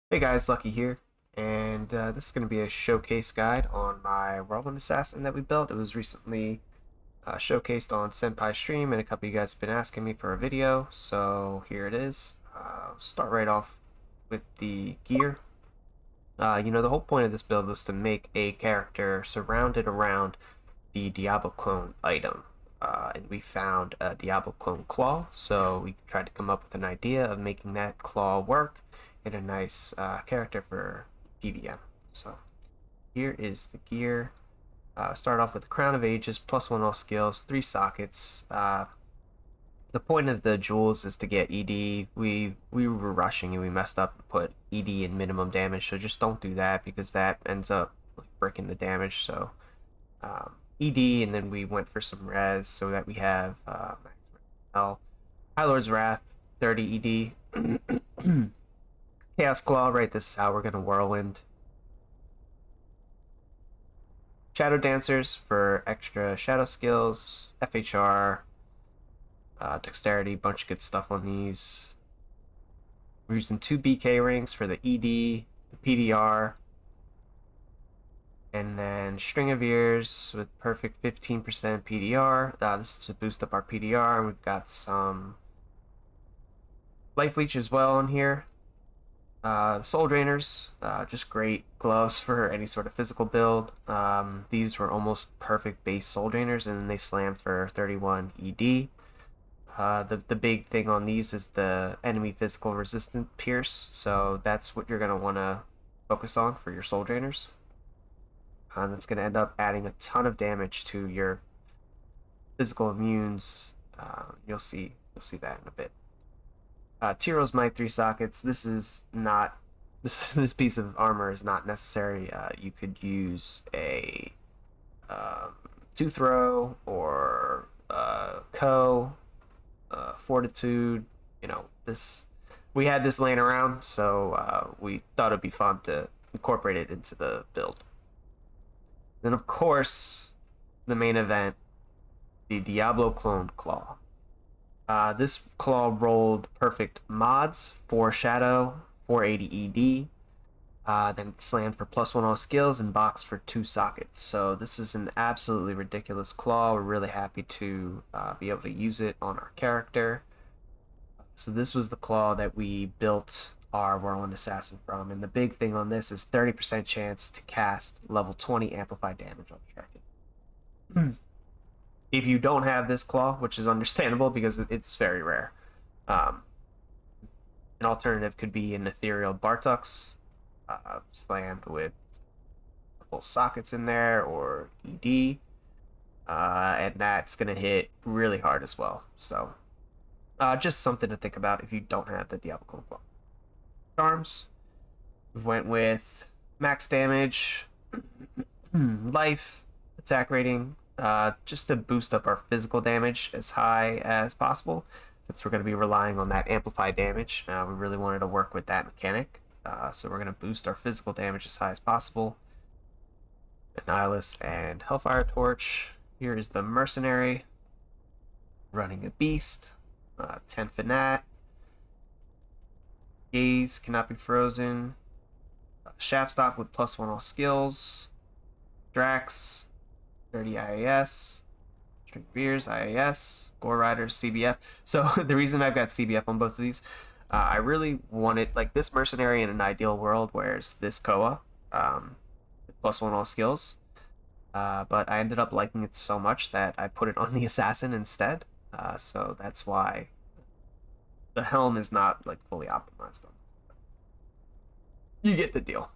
Hey guys, Lucky here, and this is going to be a showcase guide on my Whirlwind Assassin that we built. It was recently showcased on Senpai Stream, and a couple of you guys have been asking me for a video, so here it is. Start right off with the gear. The whole point of this build was to make a character surrounded around the Diablo clone item. And we found a Diablo clone claw, so we tried to come up with an idea of making that claw work in a nice character for PVM. So here is the gear. Start off with the Crown of Ages, +1 all skills, 3 sockets. The point of the jewels is to get ED. We were rushing and we messed up and put ED in minimum damage, so just don't do that because that ends up breaking the damage. So ED, and then we went for some res so that we have High Lord's Wrath, 30 ED. Chaos Claw, right, this is how we're going to Whirlwind. Shadow Dancers for extra shadow skills, FHR, dexterity, bunch of good stuff on these. We're using 2 BK rings for the ED, the PDR, and then String of Ears with perfect 15% PDR. This is to boost up our PDR, and we've got some Life Leech as well on here. Soul Drainers, just great gloves for any sort of physical build. These were almost perfect base Soul Drainers, and then they slammed for 31 ED. The big thing on these is the enemy physical resistant pierce, so that's what you're going to want to focus on for your Soul Drainers. That's going to end up adding a ton of damage to your physical immunes. You'll see that in a bit. Tiro's Might, 3 sockets. This is not this piece of armor is not necessary. You could use a Tooth Row or Fortitude. This we had this laying around, so we thought it'd be fun to incorporate it into the build. Then, of course, the main event, the Diablo clone claw. This claw rolled perfect mods, 4 shadow, 480 ED. Then it slammed for +1 all skills and boxed for 2 sockets. So this is an absolutely ridiculous claw. We're really happy to be able to use it on our character. So this was the claw that we built our Whirlwind Assassin from. And the big thing on this is 30% chance to cast level 20 amplified damage on Striking. If you don't have this claw, which is understandable because it's very rare, an alternative could be an Ethereal Bartux, slammed with a couple sockets in there, or ED, and that's going to hit really hard as well. So just something to think about if you don't have the Diablo claw. Charms, we went with max damage, life, attack rating, just to boost up our physical damage as high as possible, since we're going to be relying on that amplified damage. We really wanted to work with that mechanic, so we're going to boost our physical damage as high as possible. Annihilus and Hellfire Torch. Here is the Mercenary, running a Beast, 10 Fanat, Gaze cannot be frozen, Shaftstock with +1 all skills, Drax, 30 IAS, String Beers, IAS, Gore Riders, CBF. So the reason I've got CBF on both of these, I really wanted, like, this Mercenary in an ideal world, whereas this Koa, with +1 all skills. But I ended up liking it so much that I put it on the Assassin instead. So that's why the helm is not like fully optimized on this. You get the deal.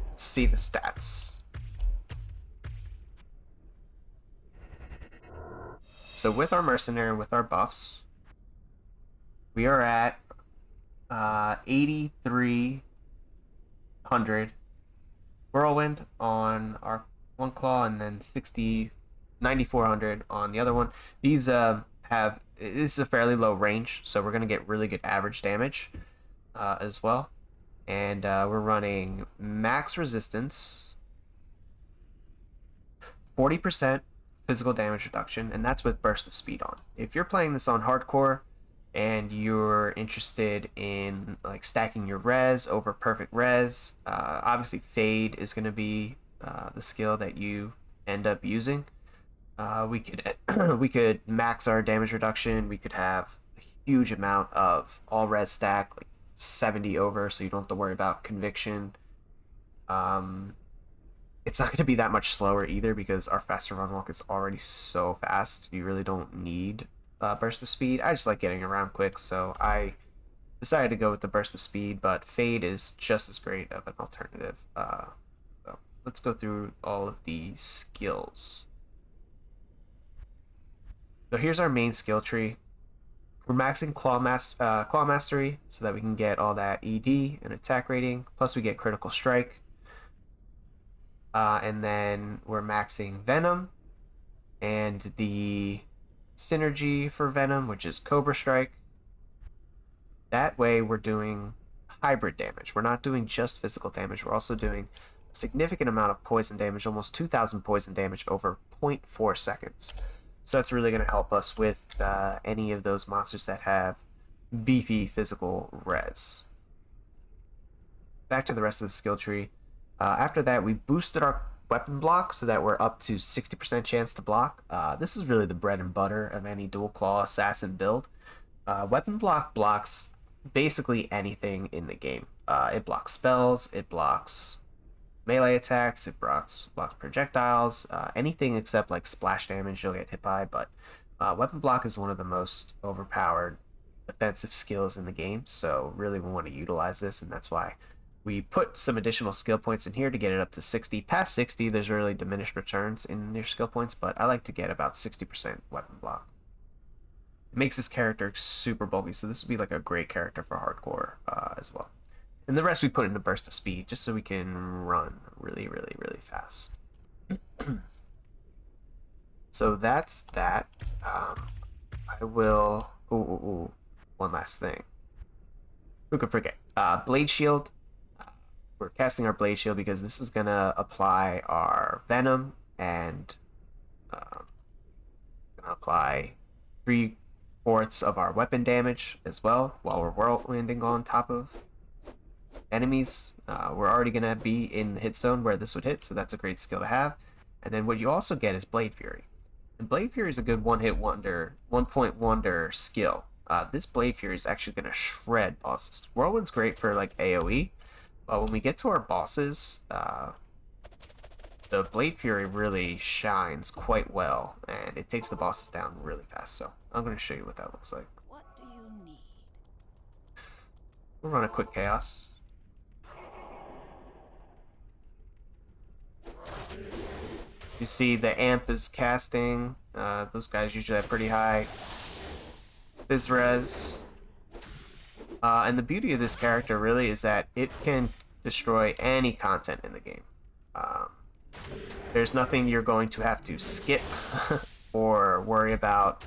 Let's see the stats. So with our Mercenary and with our buffs, we are at 8,300 Whirlwind on our one claw, and then 9,400 on the other one. These this is a fairly low range, so we're going to get really good average damage as well. And we're running max resistance, 40% physical damage reduction, and that's with burst of speed on. If you're playing this on hardcore, and you're interested in like stacking your res over perfect res, obviously Fade is going to be the skill that you end up using. We could we could max our damage reduction. We could have a huge amount of all res stack, like 70 over, so you don't have to worry about conviction. Um, it's not going to be that much slower either because our faster run walk is already so fast. You really don't need burst of speed. I just like getting around quick, so I decided to go with the burst of speed. But Fade is just as great of an alternative. So let's go through all of the skills. So here's our main skill tree. We're maxing Claw Mastery so that we can get all that ED and attack rating. Plus we get Critical Strike. And then we're maxing Venom and the synergy for Venom, which is Cobra Strike. That way we're doing hybrid damage. We're not doing just physical damage. We're also doing a significant amount of poison damage, almost 2,000 poison damage over 0.4 seconds. So that's really going to help us with any of those monsters that have beefy physical res. Back to the rest of the skill tree. After that, we boosted our weapon block so that we're up to 60% chance to block. This is really the bread and butter of any dual claw assassin build. Weapon block blocks basically anything in the game. It blocks spells, it blocks melee attacks, it blocks projectiles, anything except like splash damage you'll get hit by, but weapon block is one of the most overpowered defensive skills in the game, so really we want to utilize this, and that's why we put some additional skill points in here to get it up to 60. Past 60, there's really diminished returns in your skill points, but I like to get about 60% weapon block. It makes this character super bulky, so this would be like a great character for hardcore as well. And the rest we put into burst of speed, just so we can run really, really, really fast. So that's that. I will... Ooh. One last thing. Who could forget? Blade Shield. We're casting our Blade Shield because this is going to apply our Venom and gonna apply 3/4 of our weapon damage as well while we're Whirlwinding on top of enemies. We're already going to be in the hit zone where this would hit, so that's a great skill to have. And then what you also get is Blade Fury. And Blade Fury is a good one-hit wonder, one-point wonder skill. This Blade Fury is actually going to shred bosses. Whirlwind's great for like AoE, but when we get to our bosses, the Blade Fury really shines quite well, and it takes the bosses down really fast. So I'm going to show you what that looks like. What do you need? We'll run a quick chaos. You see the amp is casting. Those guys usually have pretty high phys res. And the beauty of this character really is that it can destroy any content in the game. There's nothing you're going to have to skip or worry about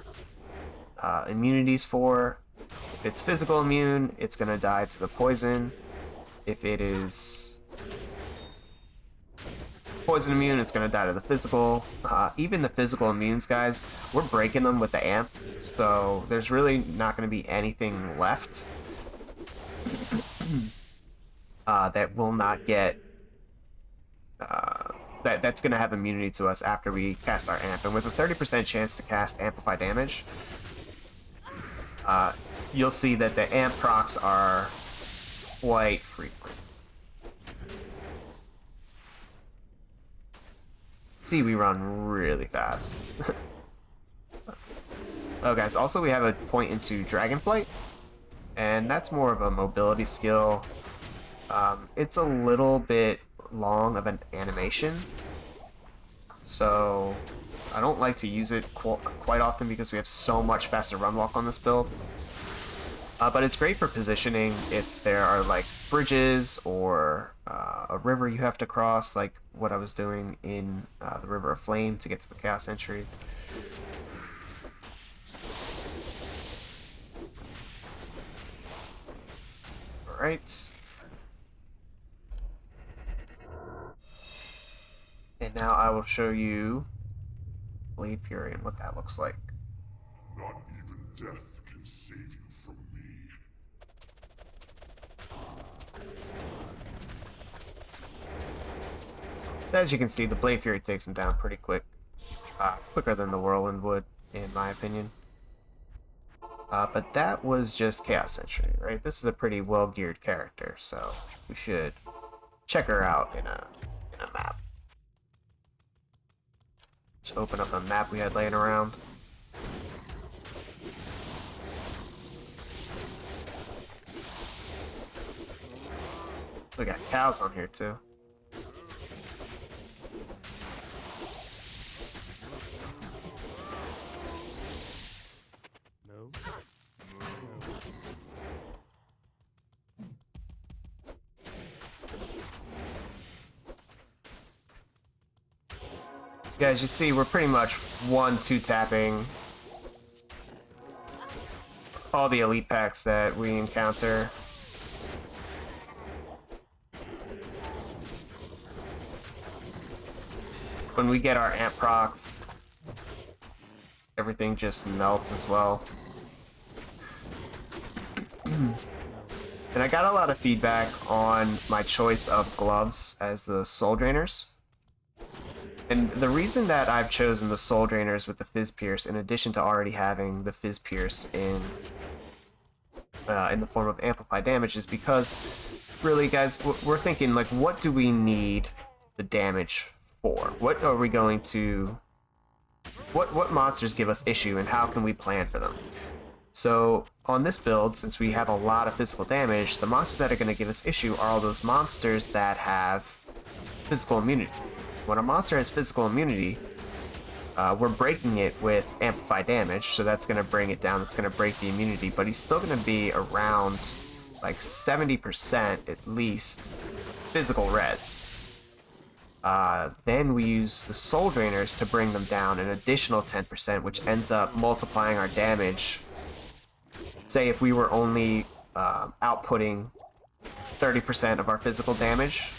immunities for. If it's physical immune, it's going to die to the poison. If it is poison immune, it's going to die to the physical. Even the physical immunes, guys, we're breaking them with the amp, so there's really not going to be anything left that will not get that's going to have immunity to us after we cast our amp. And with a 30% chance to cast amplify damage, you'll see that the amp procs are quite frequent. See, we run really fast. Oh, guys, also we have a point into Dragonflight, and that's more of a mobility skill. It's a little bit long of an animation, so I don't like to use it quite often because we have so much faster run walk on this build. But it's great for positioning if there are like bridges or a river you have to cross, like what I was doing in the River of Flame to get to the Chaos Entry. Alright. And now I will show you Blade Fury and what that looks like. Not even death can save you As you can see, the Blade Fury takes him down pretty quick. Quicker than the Whirlwind would, in my opinion. But that was just Chaos Sentry, right? This is a pretty well-geared character, so we should check her out in a map. Just open up the map we had laying around. We got cows on here too. No. Yeah, as you see, we're pretty much 1-2 tapping all the elite packs that we encounter. When we get our amp procs, everything just melts as well. And I got a lot of feedback on my choice of gloves as the soul drainers. And the reason that I've chosen the soul drainers with the Fizz Pierce, in addition to already having the Fizz Pierce in the form of amplified damage, is because really, guys, we're thinking, like, what do we need the damage for? What are we going to... What monsters give us issue, and how can we plan for them? So on this build, since we have a lot of physical damage, the monsters that are going to give us issue are all those monsters that have physical immunity. When a monster has physical immunity, we're breaking it with amplified damage, so that's going to bring it down, that's going to break the immunity, but he's still going to be around like 70% at least physical res. Then we use the soul drainers to bring them down an additional 10%, which ends up multiplying our damage. Say if we were only outputting 30% of our physical damage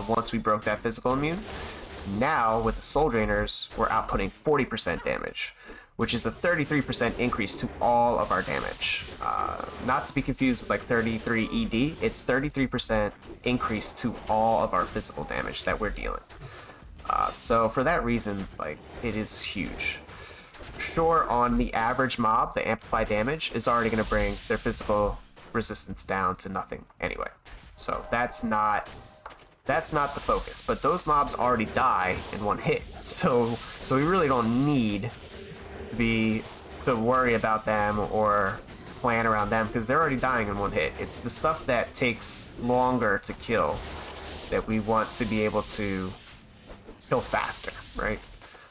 once we broke that physical immune, now with the soul drainers we're outputting 40% damage, which is a 33% increase to all of our damage. Not to be confused with like 33 ED, it's 33% increase to all of our physical damage that we're dealing. So for that reason, like, it is huge. Sure, on the average mob, the amplified damage is already going to bring their physical resistance down to nothing anyway. So that's not the focus. But those mobs already die in one hit, so we really don't need to worry about them or plan around them, because they're already dying in one hit. It's the stuff that takes longer to kill that we want to be able to kill faster, right?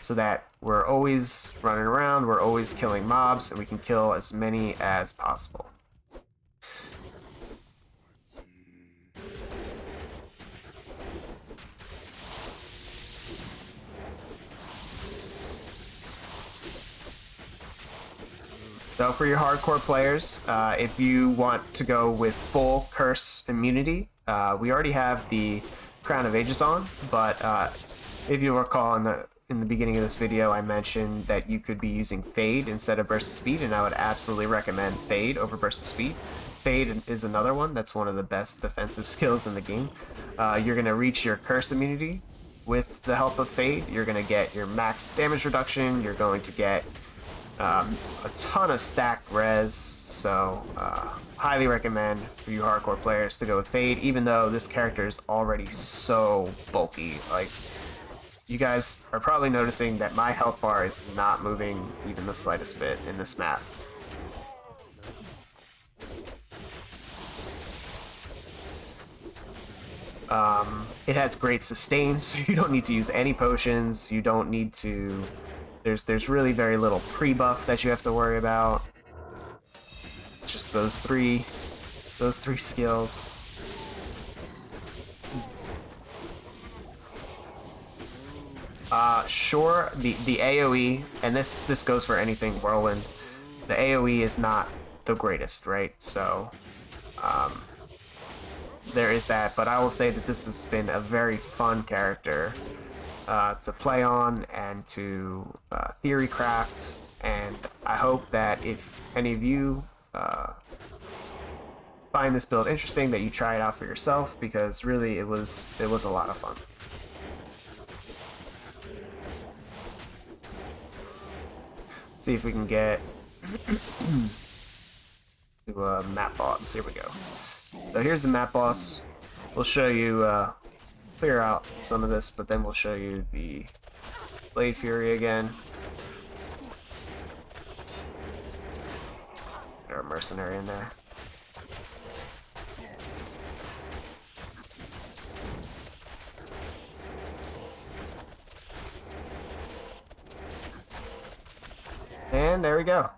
So that we're always running around, we're always killing mobs, and we can kill as many as possible. So for your hardcore players, if you want to go with full curse immunity, we already have the Crown of Ages on, but if you recall in the beginning of this video, I mentioned that you could be using Fade instead of Burst of Speed, and I would absolutely recommend Fade over Burst of Speed. Fade is another one that's one of the best defensive skills in the game. You're going to reach your curse immunity with the help of Fade. You're going to get your max damage reduction, you're going to get a ton of stacked res, so highly recommend for you hardcore players to go with Fade, even though this character is already so bulky. Like, you guys are probably noticing that my health bar is not moving even the slightest bit in this map. It has great sustain, so you don't need to use any potions, you don't need to... There's really very little pre-buff that you have to worry about. Just those three skills. Sure, the AoE, and this goes for anything Whirlwind, the AoE is not the greatest, right? So there is that, but I will say that this has been a very fun character to play on and to theory craft, and I hope that if any of you find this build interesting, that you try it out for yourself, because really it was a lot of fun. see if we can get to a map boss. Here we go. So here's the map boss. We'll show you, clear out some of this, but then we'll show you the Blade Fury again. Get our mercenary in there. And there we go.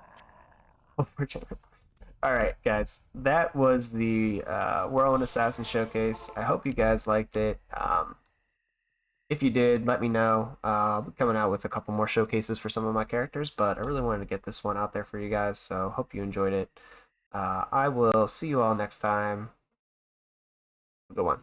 Alright, guys. That was the Whirlwind Assassin Showcase. I hope you guys liked it. If you did, let me know. I'll be coming out with a couple more showcases for some of my characters, but I really wanted to get this one out there for you guys, so hope you enjoyed it. I will see you all next time. Good one.